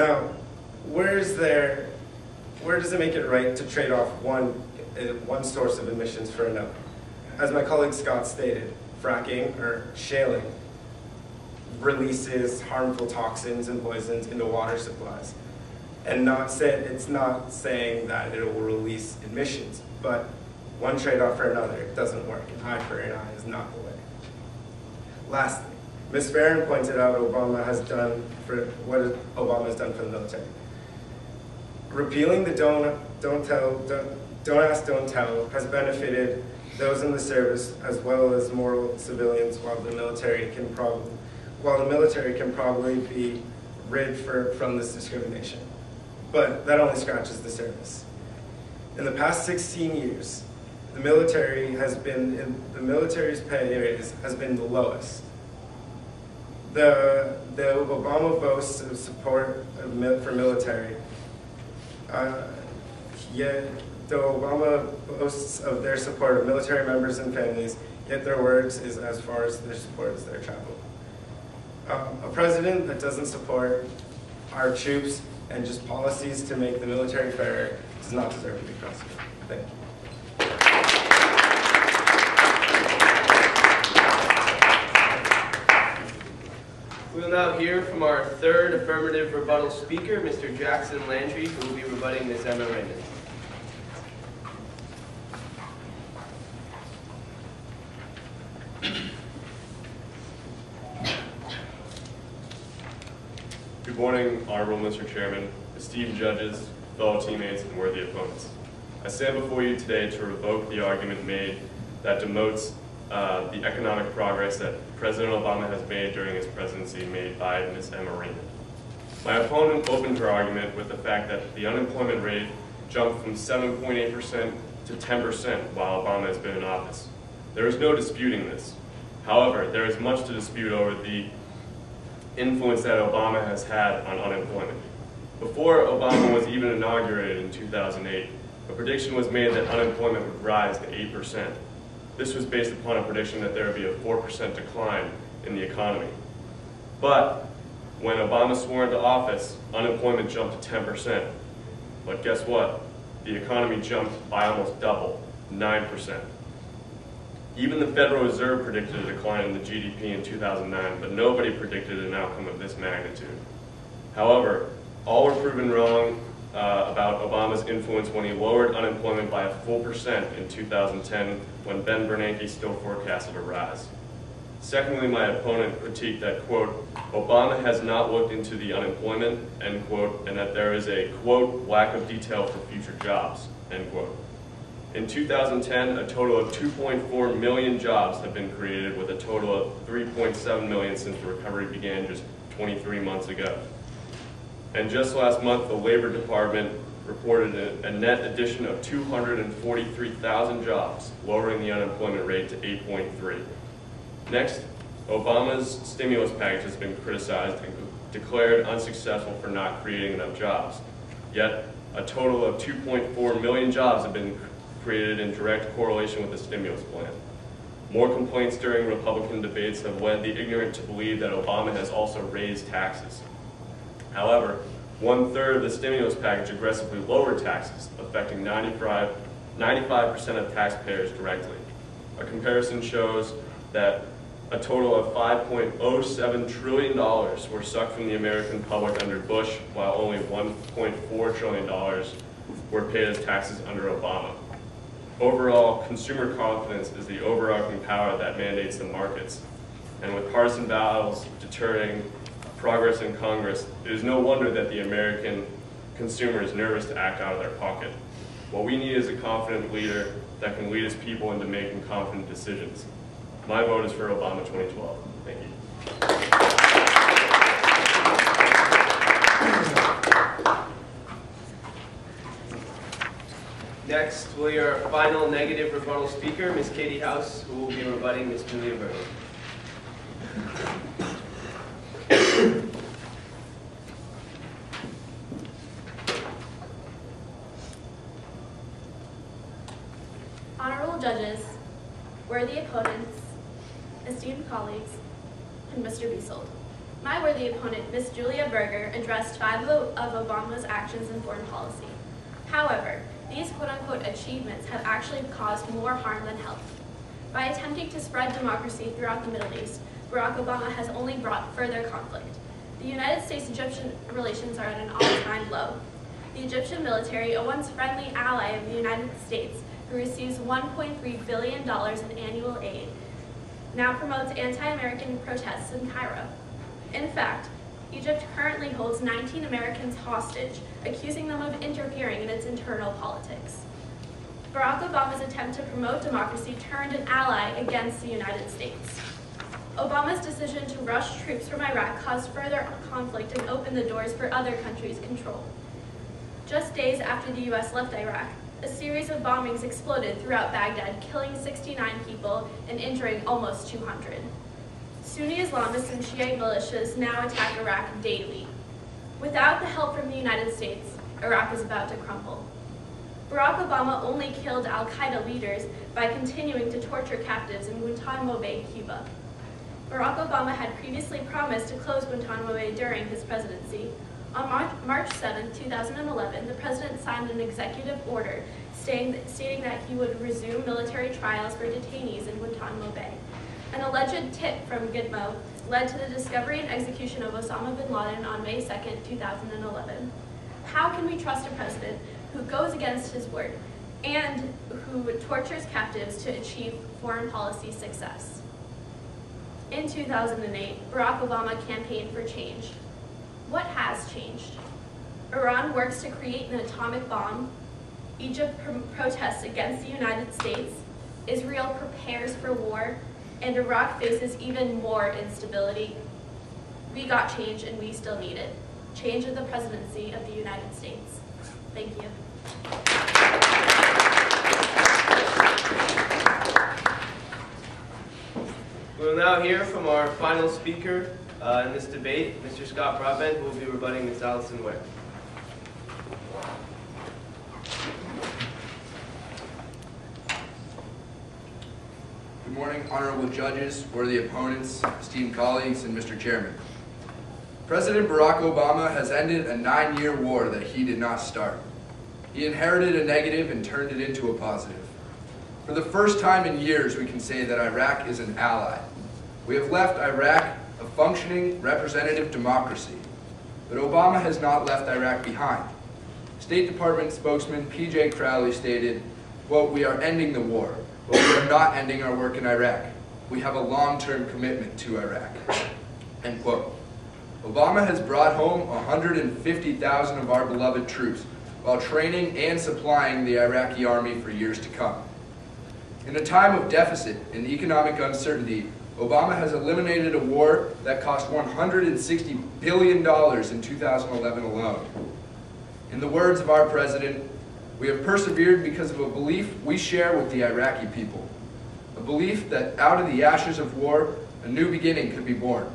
Now, where does it make it right to trade off one source of emissions for another? As my colleague Scott stated, fracking or shaling releases harmful toxins and poisons into water supplies. And it's not saying that it will release emissions, but one trade-off for another, it doesn't work. An eye for an eye is not the way. Lastly, Ms. Farron pointed out what Obama has done for the military. Repealing the don't ask, don't tell has benefited those in the service as well as moral civilians, while the military can probably be rid from this discrimination. But that only scratches the surface. In the past 16 years, the military's pay raise has been the lowest. The Obama boasts of support for military, yet the Obama boasts of their support of military members and families, yet their words is as far as their support as their travel. A president that doesn't support our troops and just policies to make the military fairer does not deserve to be president. Thank you. We will now hear from our third affirmative rebuttal speaker, Mr. Jackson Landry, who will be rebutting Ms. Emma Raymond. Good morning, Honorable Mr. Chairman, esteemed judges, fellow teammates, and worthy opponents. I stand before you today to revoke the argument made that demotes the economic progress that President Obama has made during his presidency made by Ms. Emma Raymond. My opponent opened her argument with the fact that the unemployment rate jumped from 7.8% to 10% while Obama has been in office. There is no disputing this. However, there is much to dispute over the influence that Obama has had on unemployment. Before Obama was even inaugurated in 2008, a prediction was made that unemployment would rise to 8%. This was based upon a prediction that there would be a 4% decline in the economy. But when Obama swore into office, unemployment jumped to 10%. But guess what? The economy jumped by almost double, 9%. Even the Federal Reserve predicted a decline in the GDP in 2009, but nobody predicted an outcome of this magnitude. However, all were proven wrong about Obama's influence when he lowered unemployment by a full percent in 2010 when Ben Bernanke still forecasted a rise. Secondly, my opponent critiqued that, quote, Obama has not looked into the unemployment, end quote, and that there is a, quote, lack of detail for future jobs, end quote. In 2010, a total of 2.4 million jobs have been created, with a total of 3.7 million since the recovery began just 23 months ago. And just last month, the Labor Department reported a net addition of 243,000 jobs, lowering the unemployment rate to 8.3. Next, Obama's stimulus package has been criticized and declared unsuccessful for not creating enough jobs. Yet, a total of 2.4 million jobs have been created in direct correlation with the stimulus plan. More complaints during Republican debates have led the ignorant to believe that Obama has also raised taxes. However, 1/3 of the stimulus package aggressively lowered taxes, affecting 95% of taxpayers directly. A comparison shows that a total of $5.07 trillion were sucked from the American public under Bush, while only $1.4 trillion were paid as taxes under Obama. Overall, consumer confidence is the overarching power that mandates the markets. And with partisan battles deterring progress in Congress, it is no wonder that the American consumer is nervous to act out of their pocket. What we need is a confident leader that can lead his people into making confident decisions. My vote is for Obama 2012. Thank you. Next, we'll hear our final negative rebuttal speaker, Ms. Katie House, who will be rebutting Ms. Julia Vernon. Honorable judges, worthy opponents, esteemed colleagues, and Mr. Biesold. My worthy opponent, Ms. Julia Berger, addressed 5 of Obama's actions in foreign policy. However, these quote-unquote achievements have actually caused more harm than help. By attempting to spread democracy throughout the Middle East, Barack Obama has only brought further conflict. The United States-Egyptian relations are at an all-time low. The Egyptian military, a once friendly ally of the United States, who receives $1.3 billion in annual aid, now promotes anti-American protests in Cairo. In fact, Egypt currently holds 19 Americans hostage, accusing them of interfering in its internal politics. Barack Obama's attempt to promote democracy turned an ally against the United States. Obama's decision to rush troops from Iraq caused further conflict and opened the doors for other countries' control. Just days after the U.S. left Iraq, a series of bombings exploded throughout Baghdad, killing 69 people and injuring almost 200. Sunni Islamists and Shiite militias now attack Iraq daily. Without the help from the United States, Iraq is about to crumble. Barack Obama only killed al-Qaeda leaders by continuing to torture captives in Guantanamo Bay, Cuba. Barack Obama had previously promised to close Guantanamo Bay during his presidency. On March 7, 2011, the president signed an executive order stating that he would resume military trials for detainees in Guantanamo Bay. An alleged tip from Gitmo led to the discovery and execution of Osama bin Laden on May 2, 2011. How can we trust a president who goes against his word and who tortures captives to achieve foreign policy success? In 2008, Barack Obama campaigned for change. What has changed? Iran works to create an atomic bomb. Egypt protests against the United States. Israel prepares for war. And Iraq faces even more instability. We got change and we still need it. Change of the presidency of the United States. Thank you. We'll now hear from our final speaker in this debate, Mr. Scott Broadbent, who will be rebutting Ms. Allison Ware. Good morning, honorable judges, worthy opponents, esteemed colleagues, and Mr. Chairman. President Barack Obama has ended a 9-year war that he did not start. He inherited a negative and turned it into a positive. For the first time in years, we can say that Iraq is an ally. We have left Iraq a functioning representative democracy. But Obama has not left Iraq behind. State Department spokesman P.J. Crowley stated, quote, "We are ending the war, but we are not ending our work in Iraq. We have a long-term commitment to Iraq," end quote. Obama has brought home 150,000 of our beloved troops while training and supplying the Iraqi army for years to come. In a time of deficit and economic uncertainty, Obama has eliminated a war that cost $160 billion in 2011 alone. In the words of our president, "We have persevered because of a belief we share with the Iraqi people, a belief that out of the ashes of war, a new beginning could be born.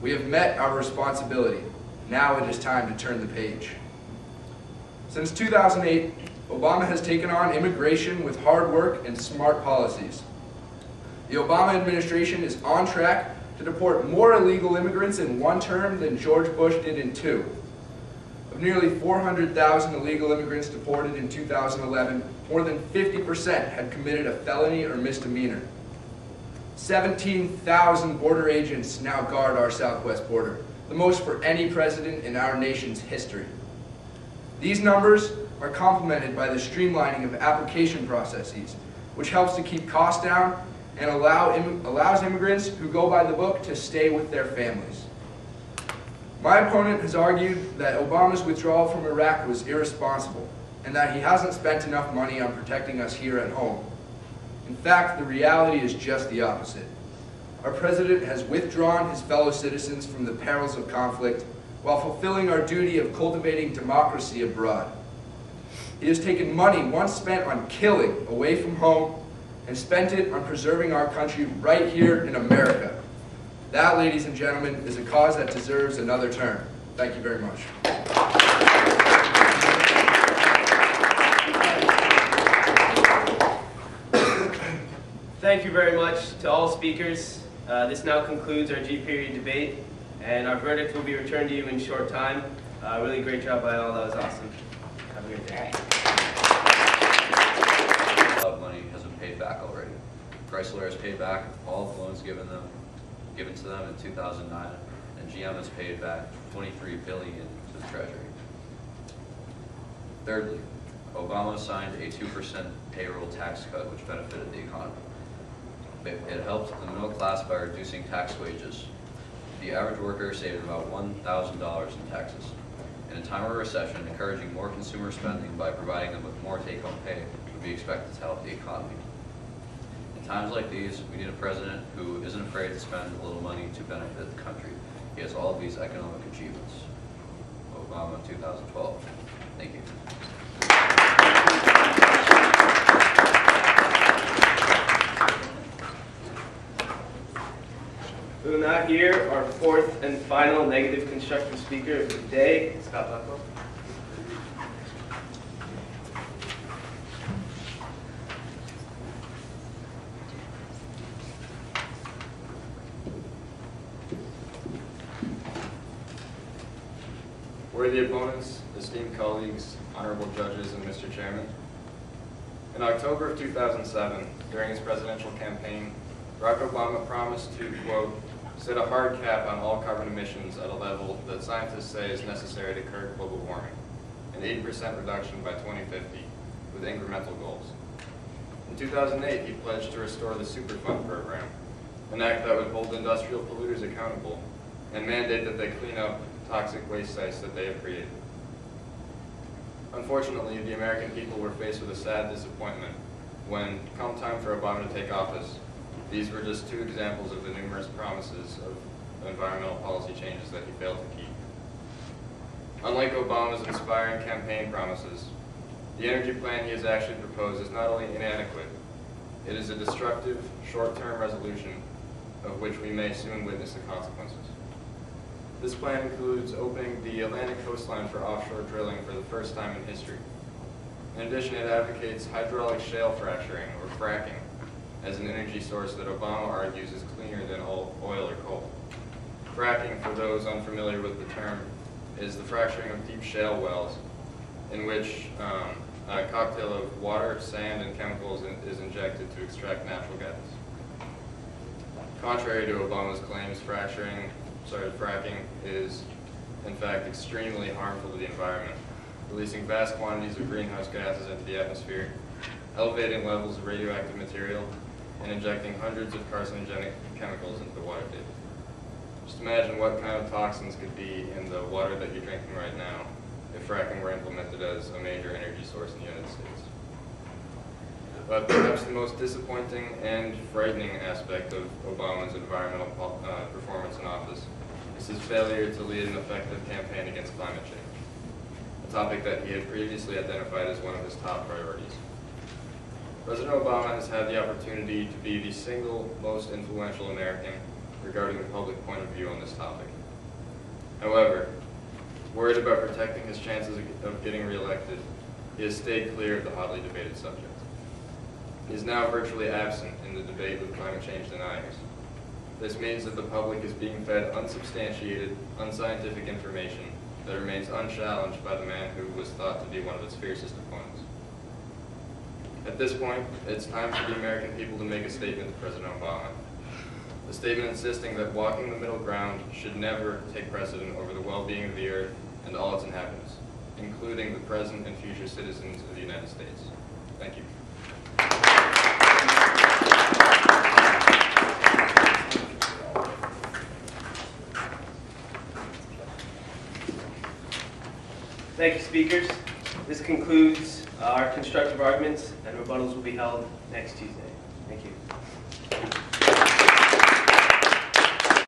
We have met our responsibility. Now it is time to turn the page." Since 2008, Obama has taken on immigration with hard work and smart policies. The Obama administration is on track to deport more illegal immigrants in one term than George Bush did in 2. Of nearly 400,000 illegal immigrants deported in 2011, more than 50% had committed a felony or misdemeanor. 17,000 border agents now guard our southwest border, the most for any president in our nation's history. These numbers are complemented by the streamlining of application processes, which helps to keep costs down and allows immigrants who go by the book to stay with their families. My opponent has argued that Obama's withdrawal from Iraq was irresponsible and that he hasn't spent enough money on protecting us here at home. In fact, the reality is just the opposite. Our president has withdrawn his fellow citizens from the perils of conflict while fulfilling our duty of cultivating democracy abroad. He has taken money once spent on killing away from home and spent it on preserving our country right here in America. That, ladies and gentlemen, is a cause that deserves another term. Thank you very much. Thank you very much to all speakers. This now concludes our G period debate, And our verdict will be returned to you in short time. Really great job by all. That was awesome. Have a great day. A lot of money has been paid back already. Chrysler has paid back all of the loans given to them in 2009, and GM has paid back $23 billion to the Treasury. Thirdly, Obama signed a 2% payroll tax cut, which benefited the economy. It helped the middle class by reducing tax wages. The average worker saved about $1,000 in taxes. In a time of recession, encouraging more consumer spending by providing them with more take-home pay would be expected to help the economy. In times like these, we need a president who isn't afraid to spend a little money to benefit the country. He has all of these economic achievements. Obama 2012. Thank you. We will now hear our fourth and final negative constructive speaker of the day, Scott Buckwell. Worthy opponents, esteemed colleagues, honorable judges, and Mr. Chairman. In October of 2007, during his presidential campaign, Barack Obama promised to, quote, set a hard cap on all carbon emissions at a level that scientists say is necessary to curb global warming, an 80% reduction by 2050, with incremental goals. In 2008, he pledged to restore the Superfund program, an act that would hold industrial polluters accountable and mandate that they clean up toxic waste sites that they have created. Unfortunately, the American people were faced with a sad disappointment when, come time for Obama to take office, these were just two examples of the numerous promises of environmental policy changes that he failed to keep. Unlike Obama's inspiring campaign promises, the energy plan he has actually proposed is not only inadequate, it is a destructive, short-term resolution of which we may soon witness the consequences. This plan includes opening the Atlantic coastline for offshore drilling for the first time in history. In addition, it advocates hydraulic shale fracturing, or fracking, as an energy source that Obama argues is cleaner than oil or coal. Fracking, for those unfamiliar with the term, is the fracturing of deep shale wells in which a cocktail of water, sand, and chemicals is injected to extract natural gas. Contrary to Obama's claims, fracking is, in fact, extremely harmful to the environment, releasing vast quantities of greenhouse gases into the atmosphere, elevating levels of radioactive material, and injecting hundreds of carcinogenic chemicals into the water table. Just imagine what kind of toxins could be in the water that you're drinking right now if fracking were implemented as a major energy source in the United States. But perhaps the most disappointing and frightening aspect of Obama's environmental performance in office is his failure to lead an effective campaign against climate change, a topic that he had previously identified as one of his top priorities. President Obama has had the opportunity to be the single most influential American regarding the public point of view on this topic. However, worried about protecting his chances of getting reelected, he has stayed clear of the hotly debated subject. He is now virtually absent in the debate with climate change deniers. This means that the public is being fed unsubstantiated, unscientific information that remains unchallenged by the man who was thought to be one of its fiercest opponents. At this point, it's time for the American people to make a statement to President Obama. A statement insisting that walking the middle ground should never take precedent over the well-being of the earth and all its inhabitants, including the present and future citizens of the United States. Thank you. Thank you, speakers. This concludes our constructive arguments, and rebuttals will be held next Tuesday. Thank you.